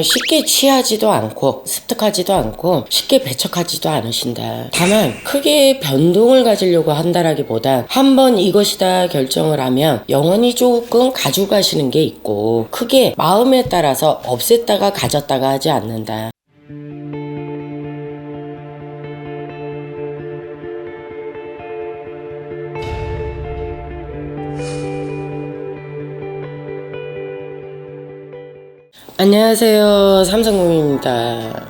쉽게 취하지도 않고 습득하지도 않고 쉽게 배척하지도 않으신다. 다만 크게 변동을 가지려고 한다라기보다 한번 이것이다 결정을 하면 영원히 조금 가져가시는 게 있고 크게 마음에 따라서 없앴다가 가졌다가 하지 않는다. 안녕하세요, 삼성공입니다.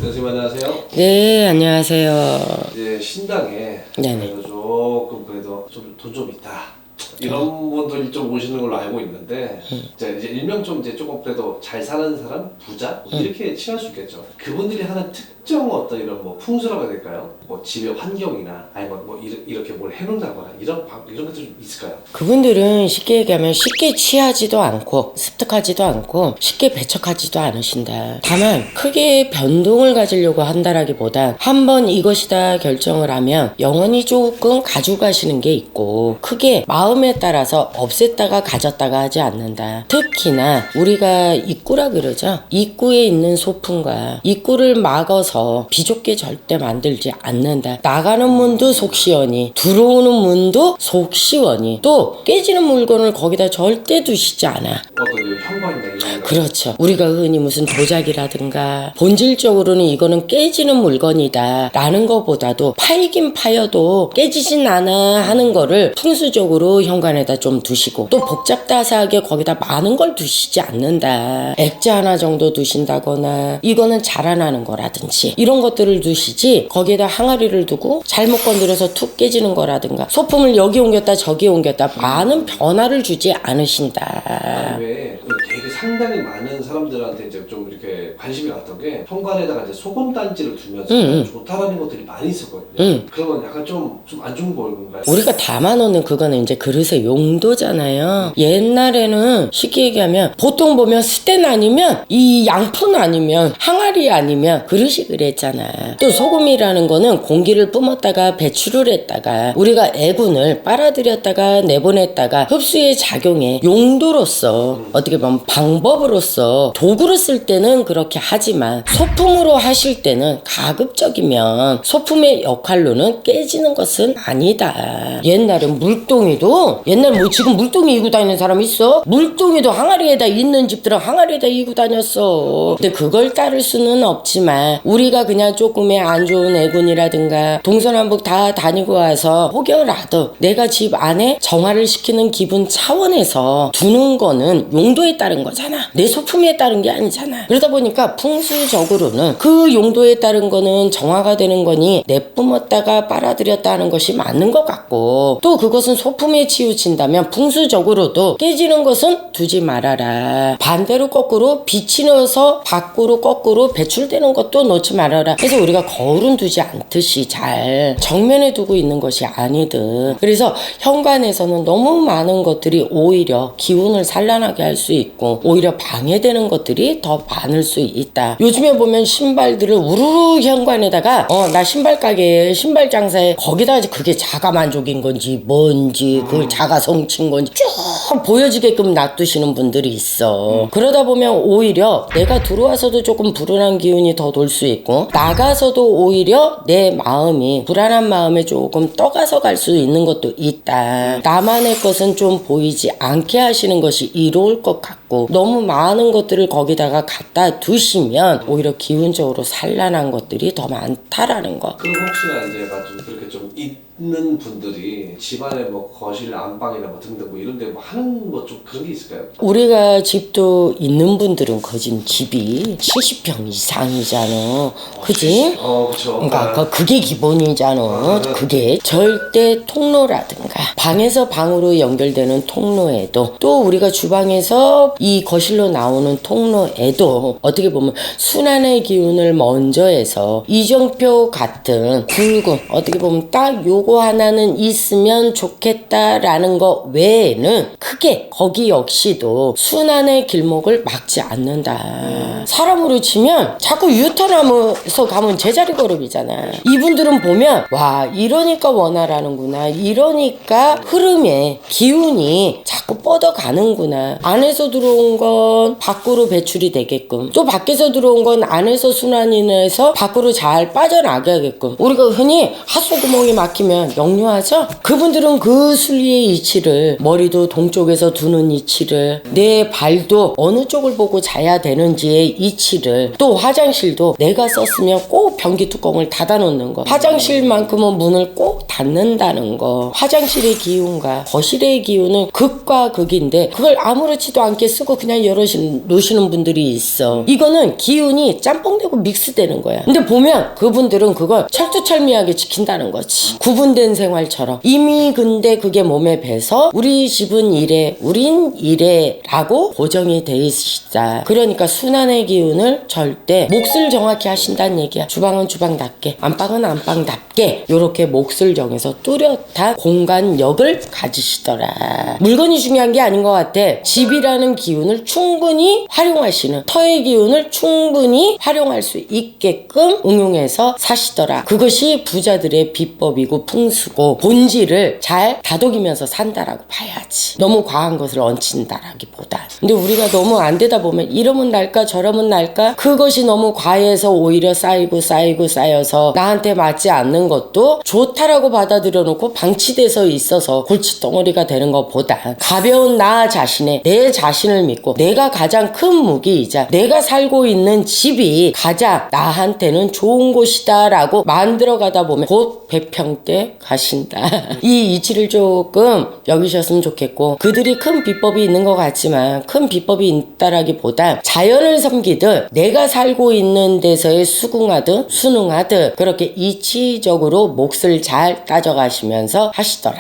선생님 안녕하세요. 네, 안녕하세요. 이제 신당에 네네. 조금 그래도 좀 돈 좀 있다 이런 분들이 좀 오시는 걸로 알고 있는데 이제 일명 좀 이제 조금 그래도 잘 사는 사람, 부자 이렇게 칭할 수 있겠죠. 그분들이 하는 특정 어떤 이런 뭐 풍수라고 해야 될까요? 뭐 집의 환경이나 아니면 뭐 이렇게 뭘 해놓는다거나 이런 것들 좀 있을까요? 그분들은 쉽게 얘기하면 쉽게 취하지도 않고 습득하지도 않고 쉽게 배척하지도 않으신다. 다만 크게 변동을 가지려고 한다라기보다 한번 이것이다 결정을 하면 영원히 조금 가져가시는 게 있고 크게 마음에 따라서 없앴다가 가졌다가 하지 않는다. 특히나 우리가 입구라 그러죠. 입구에 있는 소품과 입구를 막아서 비좁게 절대 만들지 않는다. 나가는 문도 속 시원히 들어오는 문도 속 시원히 또 깨지는 물건을 거기다 절대 두시지 않아. 어떤 현관이나 이런 거. 그렇죠. 우리가 흔히 무슨 도자기라든가 본질적으로는 이거는 깨지는 물건이다 라는 것보다도 파이긴 파여도 깨지진 않아 하는 거를 풍수적으로 현관에다 좀 두시고 또 복잡다사하게 거기다 많은 걸 두시지 않는다. 액자 하나 정도 두신다거나 이거는 자라나는 거라든지 이런 것들을 두시지 거기에다 항아리를 두고 잘못 건드려서 툭 깨지는 거라든가 소품을 여기 옮겼다 저기 옮겼다 많은 변화를 주지 않으신다. 왜 되게 상당히 많은 사람들한테 이제 좀 이렇게 관심이 갔던 게 현관에다가 이제 소금 단지를 두면서 좋다라는 것들이 많이 있었거든요. 그러면 약간 좀 안 좋은 건가요? 우리가 담아놓는 그거는 이제 그릇의 용도잖아요. 옛날에는 쉽게 얘기하면 보통 보면 스텐 아니면 이 양푼 아니면 항아리 아니면 그릇이 그랬잖아. 또 소금이라는 거는 공기를 뿜었다가 배출을 했다가 우리가 애군을 빨아들였다가 내보냈다가 흡수의 작용에 용도로서 어떻게 보면 방법으로서 도구로 쓸 때는 그렇게 하지만 소품으로 하실 때는 가급적이면 소품의 역할로는 깨지는 것은 아니다. 옛날에 물동이도 옛날 뭐 지금 물동이 이고 다니는 사람 있어? 물동이도 항아리에다 있는 집들은 항아리에다 이고 다녔어. 근데 그걸 따를 수는 없지만 우리가 그냥 조금의 안 좋은 애군이라든가 동서남북 다 다니고 와서 혹여라도 내가 집 안에 정화를 시키는 기분 차원에서 두는 거는 용도에 따른 거잖아. 내 소품에 따른 게 아니잖아. 그러다 보니까 풍수적으로는 그 용도에 따른 거는 정화가 되는 거니 내뿜었다가 빨아들였다 하는 것이 맞는 것 같고 또 그것은 소품에 치우친다면 풍수적으로도 깨지는 것은 두지 말아라. 반대로 거꾸로 빛이 넣어서 밖으로 거꾸로 배출되는 것도 놓지 말아라. 그래서 우리가 거울은 두지 않듯이 잘 정면에 두고 있는 것이 아니든 그래서 현관에서는 너무 많은 것들이 오히려 기운을 산란하게 할 수 있고 오히려 방해되는 것들이 더 많을 수 있다. 요즘에 보면 신발들을 우르르 현관에다가 나 신발 가게에 신발 장사에 거기다 그게 자가 만족인 건지 뭔지 그걸 자가 성취인 건지 쭉 보여지게끔 놔두시는 분들이 있어. 그러다 보면 오히려 내가 들어와서도 조금 불안한 기운이 더 돌 수 있고 나가서도 오히려 내 마음이 불안한 마음에 조금 떠가서 갈 수 있는 것도 있다. 나만의 것은 좀 보이지 않게 하시는 것이 이로울 것 같고 너무 많은 것들을 거기다가 갖다 두시면 오히려 기운적으로 산란한 것들이 더 많다라는 거. 그럼 혹시나 이제 좀 그렇게 좀 있는 분들이 집안에 뭐 거실, 안방이나 뭐 등등 뭐 이런데 뭐 하는 뭐 좀 그런 게 있을까요? 우리가 집도 있는 분들은 거진 집이 70평 이상이잖아. 그지? 그쵸. 그러니까 그게 기본이잖아. 그게 절대 통로라든가 방에서 방으로 연결되는 통로에도 또 우리가 주방에서 이 거실로 나오는 통로에도 어떻게 보면 순환의 기운을 먼저 해서 이정표 같은 굵은 어떻게 보면 딱 요거 하나는 있으면 좋겠다 하겠다라는 거 외에는 크게 거기 역시도 순환의 길목을 막지 않는다. 사람으로 치면 자꾸 유턴하면서 가면 제자리 걸음이잖아. 이분들은 보면 와 이러니까 원활하는구나, 이러니까 흐름에 기운이 자꾸 뻗어가는구나. 안에서 들어온 건 밖으로 배출이 되게끔, 또 밖에서 들어온 건 안에서 순환인해서 밖으로 잘 빠져나게 하게끔. 우리가 흔히 하수구멍이 막히면 역류하죠. 그분들은 그 순리의 이치를, 머리도 동쪽에서 두는 이치를, 내 발도 어느 쪽을 보고 자야 되는지의 이치를, 또 화장실도 내가 썼으면 꼭 변기 뚜껑을 닫아 놓는 거, 화장실만큼은 문을 꼭 닫는다는 거. 화장실의 기운과 거실의 기운은 극과 극인데 그걸 아무렇지도 않게 쓰고 그냥 놓으시는 분들이 있어. 이거는 기운이 짬뽕되고 믹스되는 거야. 근데 보면 그분들은 그걸 철두철미하게 지킨다는 거지. 구분된 생활처럼. 이미 근데 그게 몸에 배서 우리 집은 이래, 우린 이래 라고 고정이 돼 있다. 그러니까 순환의 기운을 절대 몫을 정확히 하신다는 얘기야. 주방은 주방답게, 안방은 안방답게 요렇게 몫을 정해서 뚜렷한 공간력을 가지시더라. 물건이 중요한 게 아닌 것 같아. 집이라는 기운을 충분히 활용하시는, 터의 기운을 충분히 활용할 수 있게끔 응용해서 사시더라. 그것이 부자들의 비법이고 풍수고 본질을 잘 다독이면서 산다라고 봐야지. 너무 과한 것을 얹힌다라기보다. 근데 우리가 너무 안 되다 보면 이러면 날까 저러면 날까, 그것이 너무 과해서 오히려 쌓여서 나한테 맞지 않는 것도 좋다라고 받아들여 놓고 방치돼서 있어서 골칫덩어리가 되는 것보다 가벼운 나 자신의, 내 자신을 믿고 내가 가장 큰 무기이자 내가 살고 있는 집이 가장 나한테는 좋은 곳이다 라고 만들어가다 보면 곧 배평대 가신다. 이 이치를 조금 여기셨으면 좋겠고, 그들이 큰 비법이 있는 것 같지만 큰 비법이 있다라기보다 자연을 섬기듯 내가 살고 있는 데서의 수긍하듯 순응하듯 그렇게 이치적으로 몫을 잘 따져가시면서 하시더라.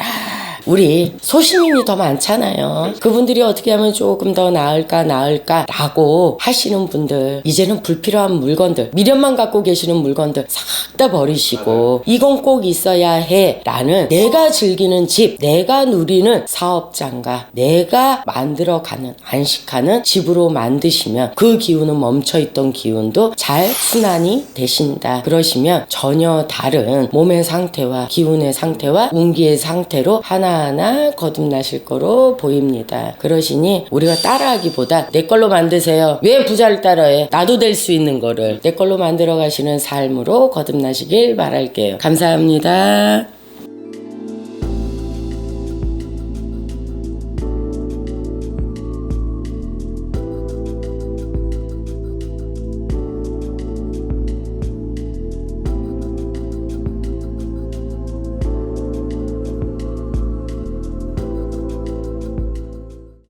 우리 소신인이 더 많잖아요. 그분들이 어떻게 하면 조금 더 나을까 라고 하시는 분들, 이제는 불필요한 물건들, 미련만 갖고 계시는 물건들 싹 다 버리시고 이건 꼭 있어야 해 라는, 내가 즐기는 집, 내가 누리는 사업장과 내가 만들어가는, 안식하는 집으로 만드시면 그 기운은 멈춰있던 기운도 잘 순환이 되신다. 그러시면 전혀 다른 몸의 상태와 기운의 상태와 운기의 상태로 하나하나 거듭나실 거로 보입니다. 그러시니 우리가 따라하기보다 내 걸로 만드세요. 왜 부자를 따라해? 나도 될 수 있는 거를 내 걸로 만들어 가시는 삶으로 거듭나시길 바랄게요. 감사합니다.